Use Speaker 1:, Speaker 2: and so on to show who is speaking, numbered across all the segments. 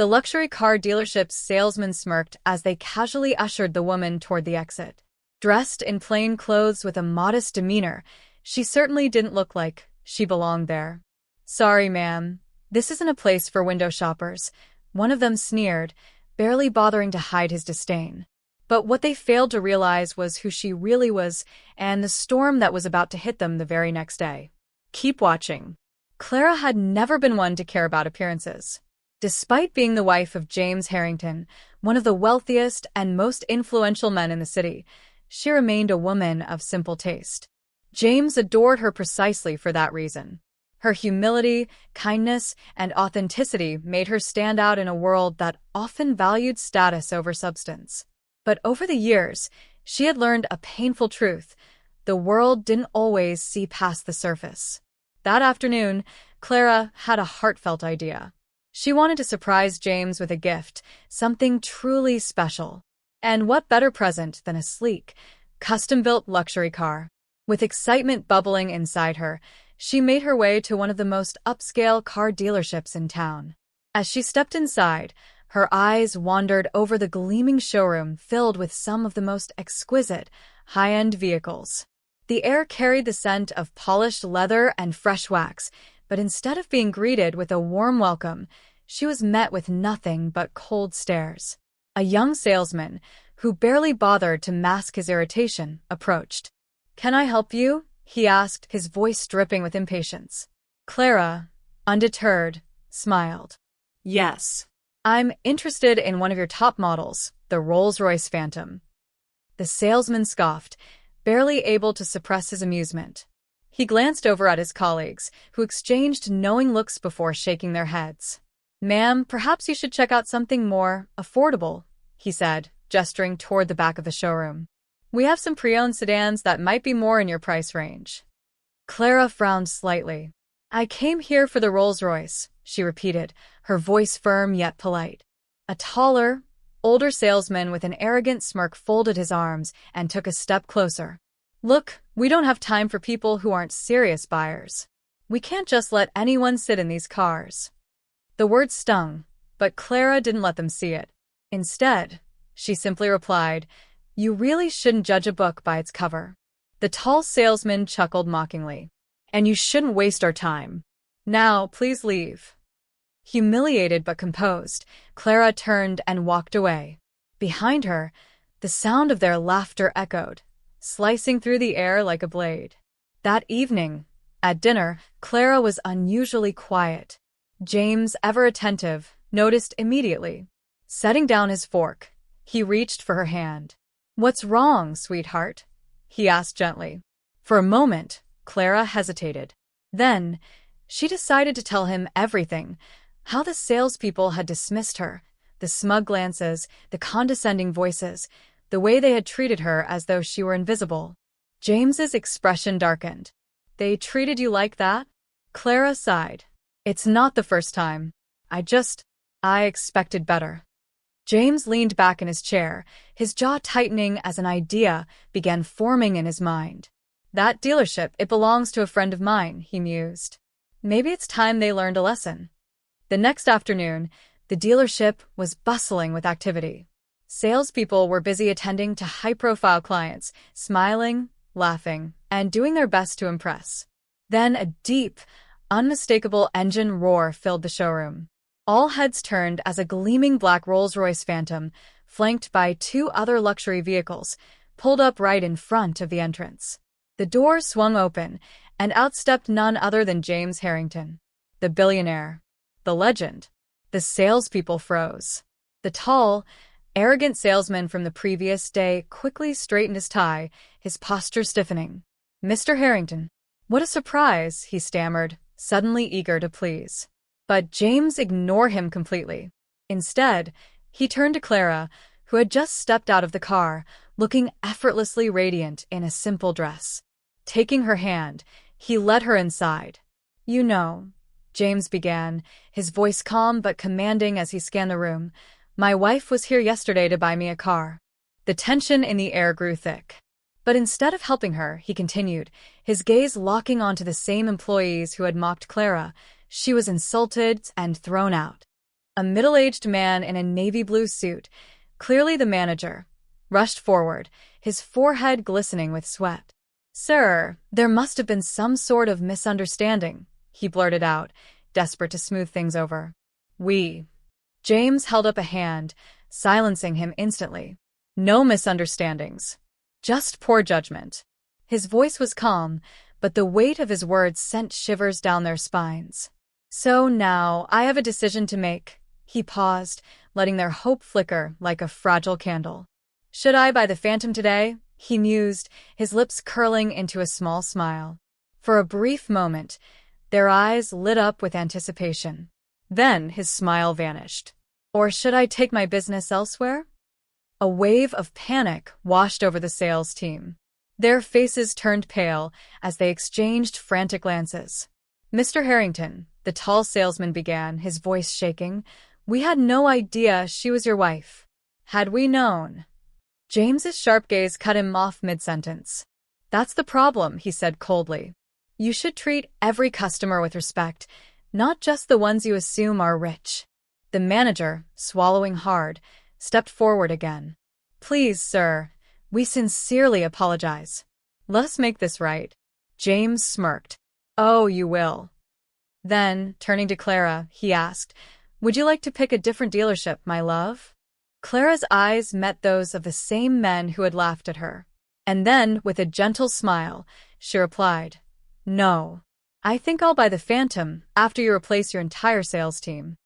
Speaker 1: The luxury car dealership's salesman smirked as they casually ushered the woman toward the exit. Dressed in plain clothes with a modest demeanor, she certainly didn't look like she belonged there. "Sorry, ma'am. This isn't a place for window shoppers," one of them sneered, barely bothering to hide his disdain. But what they failed to realize was who she really was and the storm that was about to hit them the very next day. Keep watching. Clara had never been one to care about appearances. Despite being the wife of James Harrington, one of the wealthiest and most influential men in the city, she remained a woman of simple taste. James adored her precisely for that reason. Her humility, kindness, and authenticity made her stand out in a world that often valued status over substance. But over the years, she had learned a painful truth: the world didn't always see past the surface. That afternoon, Clara had a heartfelt idea. She wanted to surprise James with a gift, something truly special. And what better present than a sleek, custom-built luxury car? With excitement bubbling inside her, she made her way to one of the most upscale car dealerships in town. As she stepped inside, her eyes wandered over the gleaming showroom filled with some of the most exquisite, high-end vehicles. The air carried the scent of polished leather and fresh wax, but instead of being greeted with a warm welcome, she was met with nothing but cold stares. A young salesman, who barely bothered to mask his irritation, approached. "Can I help you?" he asked, his voice dripping with impatience. Clara, undeterred, smiled. "Yes. I'm interested in one of your top models, the Rolls-Royce Phantom." The salesman scoffed, barely able to suppress his amusement. He glanced over at his colleagues, who exchanged knowing looks before shaking their heads. "Ma'am, perhaps you should check out something more affordable," he said, gesturing toward the back of the showroom. "We have some pre-owned sedans that might be more in your price range." Clara frowned slightly. "I came here for the Rolls-Royce," she repeated, her voice firm yet polite. A taller, older salesman with an arrogant smirk folded his arms and took a step closer. "Look, we don't have time for people who aren't serious buyers. We can't just let anyone sit in these cars." The words stung, but Clara didn't let them see it. Instead, she simply replied, "You really shouldn't judge a book by its cover." The tall salesman chuckled mockingly. "And you shouldn't waste our time. Now, please leave." Humiliated but composed, Clara turned and walked away. Behind her, the sound of their laughter echoed, slicing through the air like a blade. That evening, at dinner, Clara was unusually quiet. James, ever attentive, noticed immediately. Setting down his fork, he reached for her hand. "What's wrong, sweetheart?" he asked gently. For a moment, Clara hesitated. Then, she decided to tell him everything: how the salespeople had dismissed her, the smug glances, the condescending voices, the way they had treated her as though she were invisible. James's expression darkened. "They treated you like that?" Clara sighed. "It's not the first time. I expected better." James leaned back in his chair, his jaw tightening as an idea began forming in his mind. "That dealership, it belongs to a friend of mine," he mused. "Maybe it's time they learned a lesson." The next afternoon, the dealership was bustling with activity. Salespeople were busy attending to high-profile clients, smiling, laughing, and doing their best to impress. Then a deep, unmistakable engine roar filled the showroom. All heads turned as a gleaming black Rolls-Royce Phantom, flanked by two other luxury vehicles, pulled up right in front of the entrance. The door swung open, and out stepped none other than James Harrington, the billionaire, the legend. The salespeople froze. The tall, arrogant salesman from the previous day quickly straightened his tie, his posture stiffening. "Mr. Harrington." "What a surprise," he stammered, suddenly eager to please. But James ignored him completely. Instead, he turned to Clara, who had just stepped out of the car, looking effortlessly radiant in a simple dress. Taking her hand, he led her inside. "You know," James began, his voice calm but commanding as he scanned the room, "my wife was here yesterday to buy me a car." The tension in the air grew thick. But instead of helping her, he continued, his gaze locking onto the same employees who had mocked Clara. She was insulted and thrown out. A middle-aged man in a navy blue suit, clearly the manager, rushed forward, his forehead glistening with sweat. "Sir, there must have been some sort of misunderstanding," he blurted out, desperate to smooth things over. James held up a hand, silencing him instantly. "No misunderstandings. Just poor judgment." His voice was calm, but the weight of his words sent shivers down their spines. "So now, I have a decision to make." He paused, letting their hope flicker like a fragile candle. "Should I buy the Phantom today?" he mused, his lips curling into a small smile. For a brief moment, their eyes lit up with anticipation. Then his smile vanished. "Or should I take my business elsewhere?" A wave of panic washed over the sales team. Their faces turned pale as they exchanged frantic glances. "Mr. Harrington," the tall salesman began, his voice shaking, "we had no idea she was your wife. Had we known—" James's sharp gaze cut him off mid-sentence. "That's the problem," he said coldly. "You should treat every customer with respect, not just the ones you assume are rich." The manager, swallowing hard, stepped forward again. "Please, sir, we sincerely apologize. Let us make this right." James smirked. "Oh, you will." Then, turning to Clara, he asked, "Would you like to pick a different dealership, my love?" Clara's eyes met those of the same men who had laughed at her. And then, with a gentle smile, she replied, "No. I think I'll buy the Phantom after you replace your entire sales team."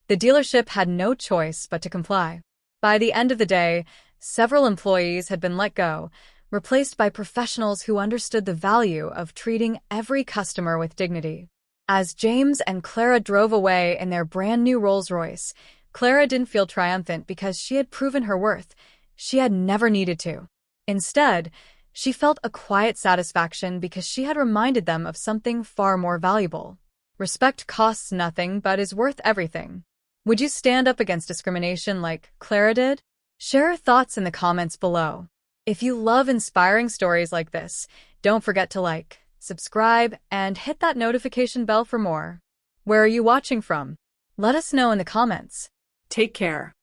Speaker 1: The dealership had no choice but to comply. By the end of the day, several employees had been let go, replaced by professionals who understood the value of treating every customer with dignity. As James and Clara drove away in their brand-new Rolls-Royce, Clara didn't feel triumphant because she had proven her worth. She had never needed to. Instead, she felt a quiet satisfaction because she had reminded them of something far more valuable. Respect costs nothing but is worth everything. Would you stand up against discrimination like Clara did? Share your thoughts in the comments below. If you love inspiring stories like this, don't forget to like, subscribe, and hit that notification bell for more. Where are you watching from? Let us know in the comments. Take care.